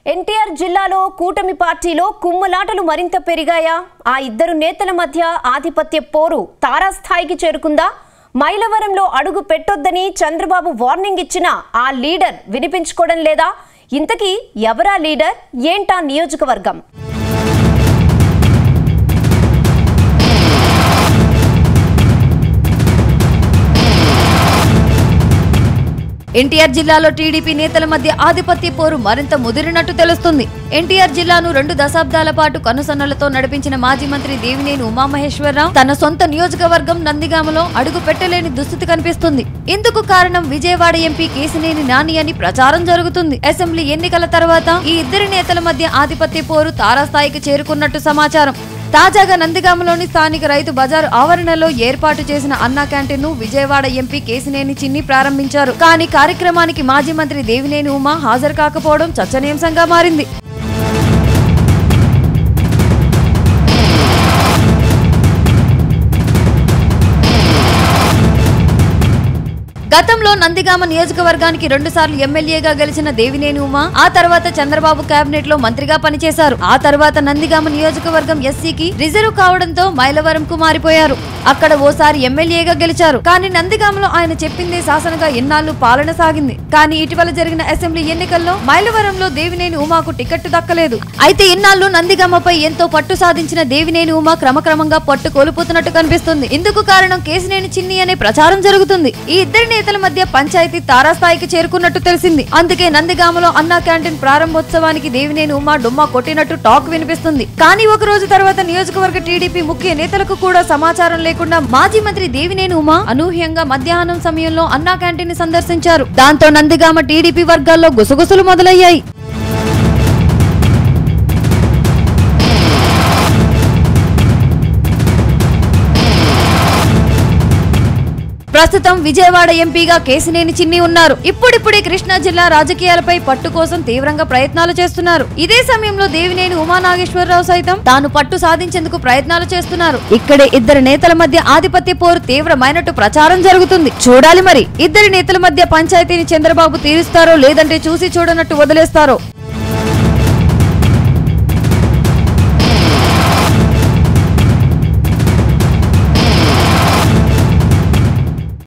ఎన్టీఆర్ జిల్లాలో కూటమి పార్టీలో కుమ్మలాటలు మరింత పెరిగాయా? ఆ ఇద్దరు నేతల మధ్య ఆధిపత్య పోరు తారాస్థాయికి చేరుకుందా? మైలవరంలో అడుగు పెట్టొద్దని చంద్రబాబు వార్నింగ్ ఇచ్చినా ఆ లీడర్ వినిపించుకోవడం లేదా? ఇంతకీ ఎవరా లీడర్? ఏంటా నియోజకవర్గం? ఎన్టీఆర్ జిల్లాలో టీడీపీ నేతల మధ్య ఆధిపత్య పోరు మరింత ముదిరినట్టు తెలుస్తుంది. ఎన్టీఆర్ జిల్లాను 2 దశాబ్దాల పాటు కనుసన్నలతో నడిపించిన మాజీ మంత్రి దేవినేని ఉమామహేశ్వరరావు తన సొంత నియోజకవర్గం నందిగామలో అడుగు పెట్టలేని దుస్థితి కనిపిస్తుంది. ఇందుకు కారణం విజయవాడ ఎంపీ కేశినేని నాని అని ప్రచారం జరుగుతుంది. అసెంబ్లీ ఎన్నికల తర్వాత ఈ ఇద్దరి నేతల మధ్య ఆధిపత్య పోరు తారాస్థాయికి చేరుకున్నట్టు సమాచారం. తాజాగా నందిగామలోని స్థానిక రైతు బజారు ఆవరణలో ఏర్పాటు చేసిన అన్నా క్యాంటీన్ ను విజయవాడ ఎంపీ కేశినేని చిన్ని ప్రారంభించారు. కానీ కార్యక్రమానికి మాజీ మంత్రి దేవినేని ఉమా హాజరు కాకపోవడం చర్చనీయాంశంగా మారింది. గతంలో నందిగామ నియోజకవర్గానికి 2 సార్లు ఎమ్మెల్యేగా గెలిచిన దేవినేని ఉమా ఆ తర్వాత చంద్రబాబు కేబినెట్ లో మంత్రిగా పనిచేశారు. ఆ తర్వాత నందిగామ నియోజకవర్గం ఎస్సీకి రిజర్వ్ కావడంతో మైలవరంకు మారిపోయారు. అక్కడ ఓసారి ఎమ్మెల్యేగా గెలిచారు. కానీ నందిగామలో ఆయన చెప్పిందే శాసనగా ఎన్నాళ్లు పాలన సాగింది. కానీ ఇటీవల జరిగిన అసెంబ్లీ ఎన్నికల్లో మైలవరంలో దేవినేని ఉమాకు టికెట్ దక్కలేదు. అయితే ఇన్నాళ్లు నందిగామపై ఎంతో పట్టు సాధించిన దేవినేని ఉమా క్రమక్రమంగా పట్టు కోల్పోతున్నట్టు కనిపిస్తుంది. ఇందుకు కారణం కేశినేని చిన్ని అనే ప్రచారం జరుగుతుంది. ఈ ఇద్దరి నేతల మధ్య పంచాయతీ తారాస్థాయికి చేరుకున్నట్టు తెలిసింది. అందుకే నందిగామలో అన్నా క్యాంటీన్ ప్రారంభోత్సవానికి దేవినేని ఉమా డుమ్మా కొట్టినట్టు టాక్ వినిపిస్తుంది. కానీ ఒక రోజు తర్వాత నియోజకవర్గ టీడీపీ ముఖ్య నేతలకు కూడా సమాచారం లేకుండా మాజీ మంత్రి దేవినేని ఉమా అనూహ్యంగా మధ్యాహ్నం సమయంలో అన్నా క్యాంటీన్ ని సందర్శించారు. దాంతో నందిగామ టీడీపీ వర్గాల్లో గుసగుసలు మొదలయ్యాయి. ప్రస్తుతం విజయవాడ ఎంపీగా కేశినేని చిన్ని ఉన్నారు. ఇప్పుడిప్పుడే కృష్ణా జిల్లా రాజకీయాలపై పట్టు కోసం తీవ్రంగా ప్రయత్నాలు చేస్తున్నారు. ఇదే సమయంలో దేవినేని ఉమానాగేశ్వరరావు సైతం తాను పట్టు సాధించేందుకు ప్రయత్నాలు చేస్తున్నారు. ఇక్కడే ఇద్దరు నేతల మధ్య ఆధిపత్య పోరు తీవ్రమైనట్టు ప్రచారం జరుగుతుంది. చూడాలి మరి ఇద్దరి నేతల మధ్య పంచాయతీని చంద్రబాబు తీరుస్తారో లేదంటే చూసి చూడనట్టు వదిలేస్తారో.